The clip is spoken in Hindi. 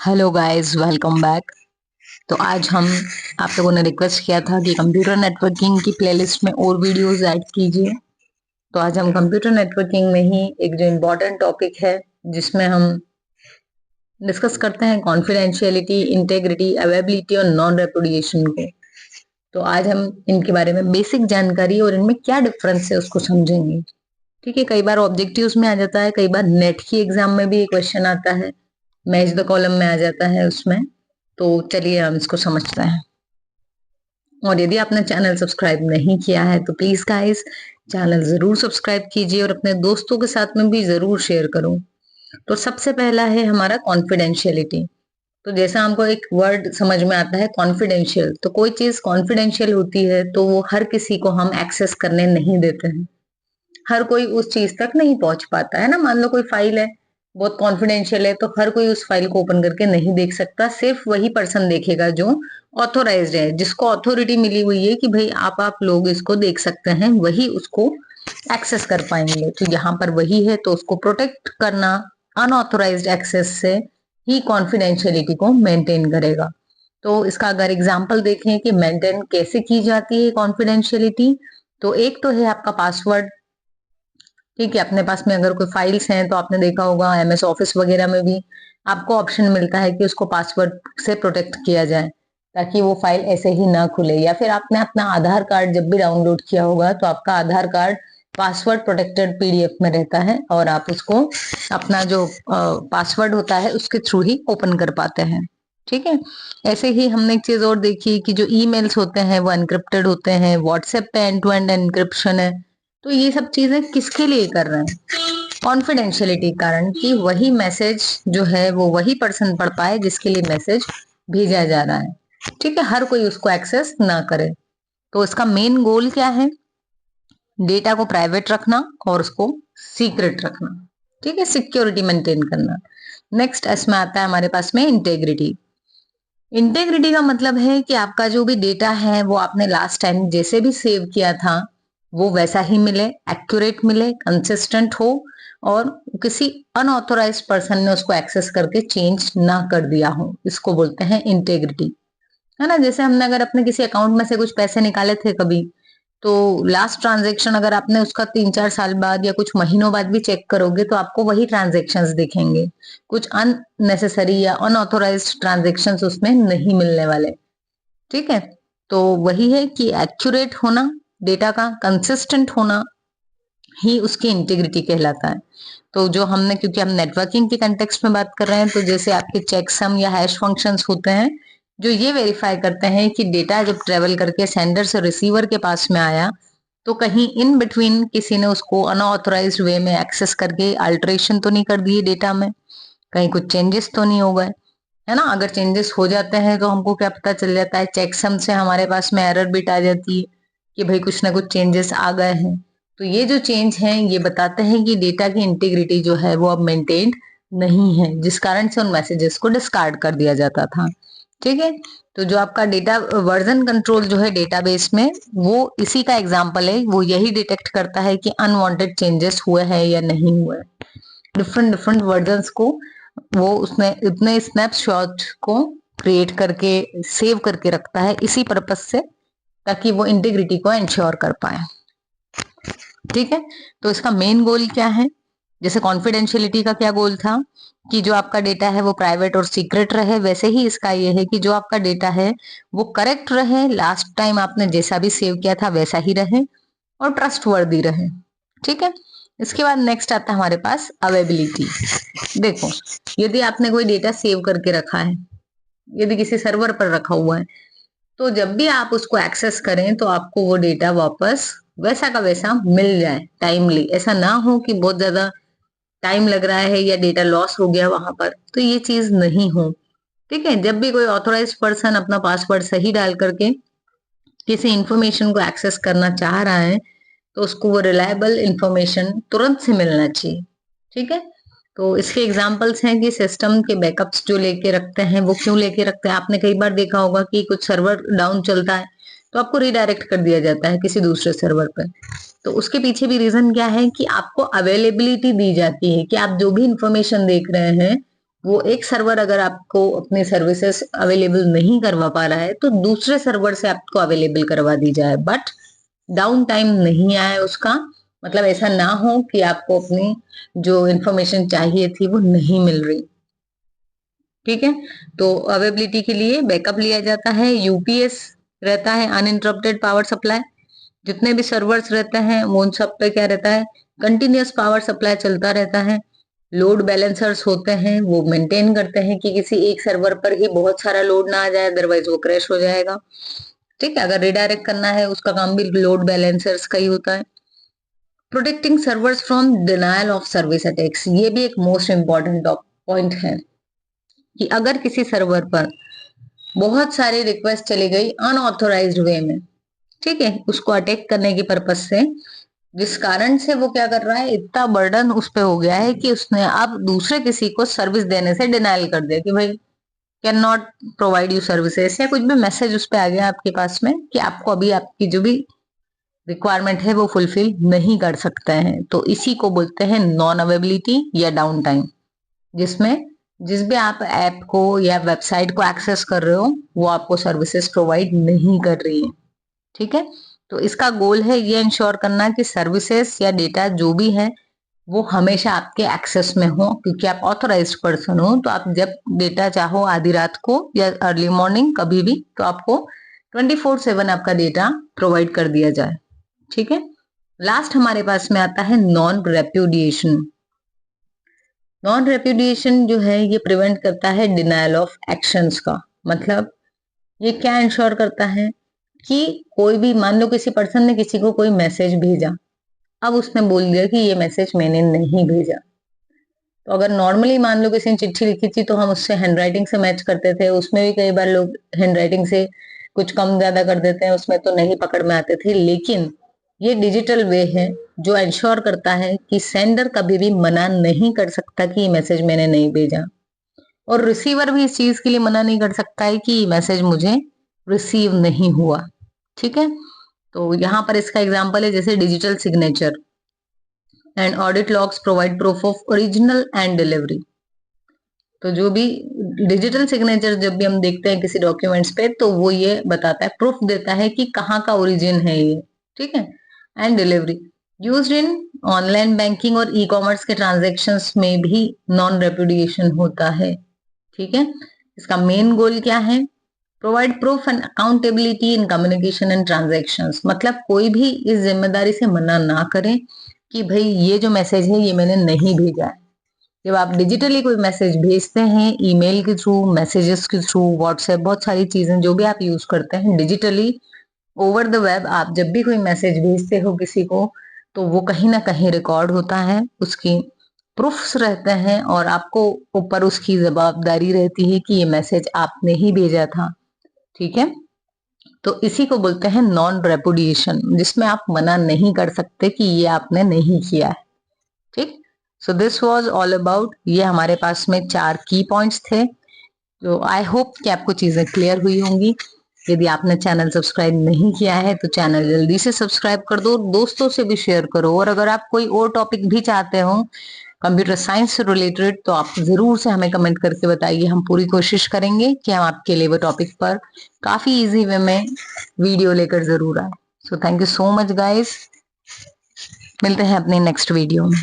Hello guys, welcome back. तो आज हम आप लोगों ने रिक्वेस्ट किया था कि कंप्यूटर नेटवर्किंग की प्लेलिस्ट में और वीडियोस ऐड कीजिए। तो आज हम कंप्यूटर नेटवर्किंग में ही एक जो इम्पोर्टेंट टॉपिक है जिसमें हम डिस्कस करते हैं कॉन्फिडेंशियलिटी, इंटेग्रिटी, अवेबिलिटी और नॉन रेपुडिएशन को। तो आज हम इनके बारे में बेसिक जानकारी और इनमें क्या डिफरेंस है उसको समझेंगे। ठीक है, कई बार ऑब्जेक्टिव्स में आ जाता है, कई बार नेट की एग्जाम में भी एक क्वेश्चन आता है, मैच द कॉलम में आ जाता है उसमें। तो चलिए हम इसको समझते हैं। और यदि आपने चैनल सब्सक्राइब नहीं किया है तो प्लीज गाइस चैनल जरूर सब्सक्राइब कीजिए और अपने दोस्तों के साथ में भी जरूर शेयर करो। तो सबसे पहला है हमारा कॉन्फिडेंशियलिटी। तो जैसा हमको एक वर्ड समझ में आता है कॉन्फिडेंशियल, तो कोई चीज कॉन्फिडेंशियल होती है तो वो हर किसी को हम एक्सेस करने नहीं देते हैं। हर कोई उस चीज तक नहीं पहुंच पाता है ना। मान लो कोई फाइल है, बहुत कॉन्फिडेंशियल है, तो हर कोई उस फाइल को ओपन करके नहीं देख सकता। सिर्फ वही पर्सन देखेगा जो ऑथोराइज्ड है, जिसको अथॉरिटी मिली हुई है कि भाई आप लोग इसको देख सकते हैं, वही उसको एक्सेस कर पाएंगे। तो यहाँ पर वही है, तो उसको प्रोटेक्ट करना अनऑथोराइज्ड एक्सेस से ही कॉन्फिडेंशियलिटी को मेंटेन करेगा। तो इसका अगर एग्जाम्पल देखें कि मेंटेन कैसे की जाती है कॉन्फिडेंशियलिटी, तो एक तो है आपका पासवर्ड। ठीक है, अपने पास में अगर कोई फाइल्स हैं तो आपने देखा होगा एमएस ऑफिस वगैरह में भी आपको ऑप्शन मिलता है कि उसको पासवर्ड से प्रोटेक्ट किया जाए ताकि वो फाइल ऐसे ही ना खुले। या फिर आपने अपना आधार कार्ड जब भी डाउनलोड किया होगा तो आपका आधार कार्ड पासवर्ड प्रोटेक्टेड पीडीएफ में रहता है और आप उसको अपना जो पासवर्ड होता है उसके थ्रू ही ओपन कर पाते हैं। ठीक है, ऐसे ही हमने एक चीज और देखी कि जो ईमेल्स होते हैं वो एनक्रिप्टेड होते हैं, व्हाट्सएप पे एंड टू एंड एनक्रिप्शन है। तो ये सब चीजें किसके लिए कर रहे हैं? कॉन्फिडेंशियलिटी कारण, कि वही मैसेज जो है वो वही पर्सन पढ़ पाए जिसके लिए मैसेज भेजा जा रहा है। ठीक है, हर कोई उसको एक्सेस ना करे। तो इसका मेन गोल क्या है? डेटा को प्राइवेट रखना और उसको सीक्रेट रखना। ठीक है, सिक्योरिटी मेंटेन करना। नेक्स्ट इसमें आता है हमारे पास में इंटेग्रिटी। इंटेग्रिटी का मतलब है कि आपका जो भी डेटा है वो आपने लास्ट टाइम जैसे भी सेव किया था वो वैसा ही मिले, एक्यूरेट मिले, कंसिस्टेंट हो और किसी अनऑथोराइज्ड पर्सन ने उसको एक्सेस करके चेंज ना कर दिया हो। इसको बोलते हैं इंटेग्रिटी। है ना, जैसे हमने अगर अपने किसी अकाउंट में से कुछ पैसे निकाले थे कभी, तो लास्ट ट्रांजैक्शन अगर आपने उसका 3-4 साल बाद या कुछ महीनों बाद भी चेक करोगे तो आपको वही ट्रांजैक्शंस दिखेंगे। कुछ अननेसेसरी या अनऑथोराइज्ड ट्रांजैक्शंस उसमें नहीं मिलने वाले। ठीक है, तो वही है कि एक्यूरेट होना, डेटा का कंसिस्टेंट होना ही उसकी इंटीग्रिटी कहलाता है। तो जो हमने, क्योंकि हम नेटवर्किंग के कंटेक्स्ट में बात कर रहे हैं, तो जैसे आपके चेकसम या हैश फंक्शंस होते हैं जो ये वेरीफाई करते हैं कि डेटा जब ट्रेवल करके सेंडर से रिसीवर के पास में आया तो कहीं इन बिटवीन किसी ने उसको अनऑथोराइज्ड वे में एक्सेस करके अल्टरेशन तो नहीं कर दिए डेटा में, कहीं कुछ चेंजेस तो नहीं हो गए। है ना, अगर चेंजेस हो जाते हैं तो हमको क्या पता चल जाता है? चेकसम से हमारे पास में एरर बिट आ जाती है कि भाई कुछ ना कुछ चेंजेस आ गए हैं। तो ये जो चेंज हैं ये बताते हैं कि डेटा की इंटीग्रिटी जो है वो अब मेंटेन्ड नहीं है, जिस कारण से उन मैसेजेस को डिस्कार्ड कर दिया जाता था। ठीक है, तो जो आपका डेटा वर्जन कंट्रोल जो है डेटाबेस में, वो इसी का एग्जांपल है। वो यही डिटेक्ट करता है कि अनवांटेड चेंजेस हुए हैं या नहीं हुए। डिफरेंट डिफरेंट वर्जन्स को वो उसने इतने स्नैपशॉट को क्रिएट करके सेव करके रखता है इसी पर्पस से, ताकि वो इंटीग्रिटी को इंश्योर कर पाए। ठीक है, तो इसका मेन गोल क्या है? जैसे कॉन्फिडेंशियलिटी का क्या गोल था कि जो आपका डेटा है वो प्राइवेट और सीक्रेट रहे, वैसे ही इसका ये है कि जो आपका डेटा है वो करेक्ट रहे, लास्ट टाइम आपने जैसा भी सेव किया था वैसा ही रहे और ट्रस्ट वर्दी रहे। ठीक है, इसके बाद नेक्स्ट आता है हमारे पास अवेबिलिटी। देखो, यदि आपने कोई डेटा सेव करके रखा है, यदि किसी सर्वर पर रखा हुआ है, तो जब भी आप उसको एक्सेस करें तो आपको वो डेटा वापस वैसा का वैसा मिल जाए टाइमली। ऐसा ना हो कि बहुत ज्यादा टाइम लग रहा है या डेटा लॉस हो गया वहां पर, तो ये चीज नहीं हो। ठीक है, जब भी कोई ऑथोराइज पर्सन अपना पासवर्ड सही डाल करके किसी इंफॉर्मेशन को एक्सेस करना चाह रहा है तो उसको वो रिलायबल इंफॉर्मेशन तुरंत से मिलना चाहिए। ठीक है, तो इसके एग्जांपल्स हैं कि सिस्टम के बैकअप्स जो लेके रखते हैं वो क्यों लेके रखते हैं। आपने कई बार देखा होगा कि कुछ सर्वर डाउन चलता है तो आपको रिडायरेक्ट कर दिया जाता है किसी दूसरे सर्वर पर। तो उसके पीछे भी रीजन क्या है कि आपको अवेलेबिलिटी दी जाती है कि आप जो भी इंफॉर्मेशन देख रहे हैं वो एक सर्वर अगर आपको अपने सर्विसेज अवेलेबल नहीं करवा पा रहा है तो दूसरे सर्वर से आपको अवेलेबल करवा दी जाए, बट डाउन टाइम नहीं आए उसका, मतलब ऐसा ना हो कि आपको अपनी जो इंफॉर्मेशन चाहिए थी वो नहीं मिल रही। ठीक है, तो अवेलेबिलिटी के लिए बैकअप लिया जाता है, यूपीएस रहता है, अनइंटरप्टेड पावर सप्लाई। जितने भी सर्वर्स रहते हैं वो उन सब पे क्या रहता है, कंटिन्यूअस पावर सप्लाई चलता रहता है। लोड बैलेंसर्स होते हैं, वो मेंटेन करते हैं कि किसी एक सर्वर पर ही बहुत सारा लोड ना आ जाए, अदरवाइज वो क्रैश हो जाएगा। ठीक है, अगर रिडायरेक्ट करना है उसका काम भी लोड बैलेंसर्स का ही होता है। Protecting servers from denial of service attacks, ये भी एक मोस्ट इंपॉर्टेंट पॉइंट है कि अगर किसी सर्वर पर बहुत सारी रिक्वेस्ट चली गई अनऑथोराइज्ड वे में, ठीक है, उसको अटैक करने की पर्पज से, जिस कारण से वो क्या कर रहा है, इतना बर्डन उस पे हो गया है कि उसने अब दूसरे किसी को सर्विस देने से डिनाइल कर दिया कि भाई can not provide you services, या कुछ भी मैसेज उस पे आ गया आपके पास में कि आपको अभी आपकी जो भी रिक्वायरमेंट है वो फुलफिल नहीं कर सकते हैं। तो इसी को बोलते हैं नॉन अवेबिलिटी या डाउन टाइम, जिसमें जिस भी आप ऐप को या वेबसाइट को एक्सेस कर रहे हो वो आपको सर्विसेज प्रोवाइड नहीं कर रही है। ठीक है, तो इसका गोल है ये इंश्योर करना कि सर्विसेज या डेटा जो भी है वो हमेशा आपके एक्सेस में हो, क्योंकि आप ऑथोराइज्ड पर्सन हो, तो आप जब डेटा चाहो आधी रात को या अर्ली मॉर्निंग कभी भी, तो आपको 24/7 आपका डेटा प्रोवाइड कर दिया जाए। ठीक है, लास्ट हमारे पास में आता है नॉन रेप्यूडिएशन। नॉन रेप्यूडिएशन जो है ये प्रिवेंट करता है डिनायल ऑफ एक्शंस का। मतलब ये क्या इंश्योर करता है कि कोई भी, मान लो किसी पर्सन ने किसी को कोई मैसेज भेजा, अब उसने बोल दिया कि ये मैसेज मैंने नहीं भेजा। तो अगर नॉर्मली मान लो किसी ने चिट्ठी लिखी थी तो हम उससे हैंडराइटिंग से मैच करते थे, उसमें भी कई बार लोग हैंडराइटिंग से कुछ कम ज्यादा कर देते हैं, उसमें तो नहीं पकड़ में आते थे। लेकिन ये डिजिटल वे है जो इंश्योर करता है कि सेंडर कभी भी मना नहीं कर सकता कि ये मैसेज मैंने नहीं भेजा, और रिसीवर भी इस चीज के लिए मना नहीं कर सकता है कि ये मैसेज मुझे रिसीव नहीं हुआ। ठीक है, तो यहाँ पर इसका एग्जांपल है जैसे digital signature and audit logs provide proof of original and delivery. तो जो भी डिजिटल सिग्नेचर जब भी हम देखते हैं किसी डॉक्यूमेंट्स पे, तो वो ये बताता है, प्रूफ देता है कि कहाँ का ओरिजिन है ये। ठीक है, and delivery used in online banking और ई कॉमर्स के ट्रांजेक्शन्स में भी नॉन रेपुडिएशन होता है। ठीक है, इसका मेन गोल क्या है, provide proof and accountability in communication and transactions. मतलब कोई भी इस जिम्मेदारी से मना ना करे कि भाई ये जो मैसेज है ये मैंने नहीं भेजा है। जब आप डिजिटली कोई मैसेज भेजते हैं, ईमेल के थ्रू, मैसेजेस के थ्रू, व्हाट्सएप, बहुत सारी चीजें जो भी आप यूज करते हैं डिजिटली ओवर द वेब, आप जब भी कोई मैसेज भेजते हो किसी को, तो वो कहीं ना कहीं रिकॉर्ड होता है, उसकी प्रूफ्स रहते हैं, और आपको ऊपर उसकी जवाबदारी रहती है कि ये मैसेज आपने ही भेजा था। ठीक है, तो इसी को बोलते हैं नॉन रेपुडिएशन, जिसमें आप मना नहीं कर सकते कि ये आपने नहीं किया है। ठीक, so this was all about, ये हमारे पास में 4 की पॉइंट्स थे। तो आई होप कि आपको चीजें क्लियर हुई होंगी। यदि आपने चैनल सब्सक्राइब नहीं किया है तो चैनल जल्दी से सब्सक्राइब कर दो, दोस्तों से भी शेयर करो, और अगर आप कोई और टॉपिक भी चाहते हो कंप्यूटर साइंस से रिलेटेड तो आप जरूर से हमें कमेंट करके बताइए, हम पूरी कोशिश करेंगे कि हम आपके लिए वो टॉपिक पर काफी इजी वे में वीडियो लेकर जरूर आए। So thank you so much guys, मिलते हैं अपने नेक्स्ट वीडियो में।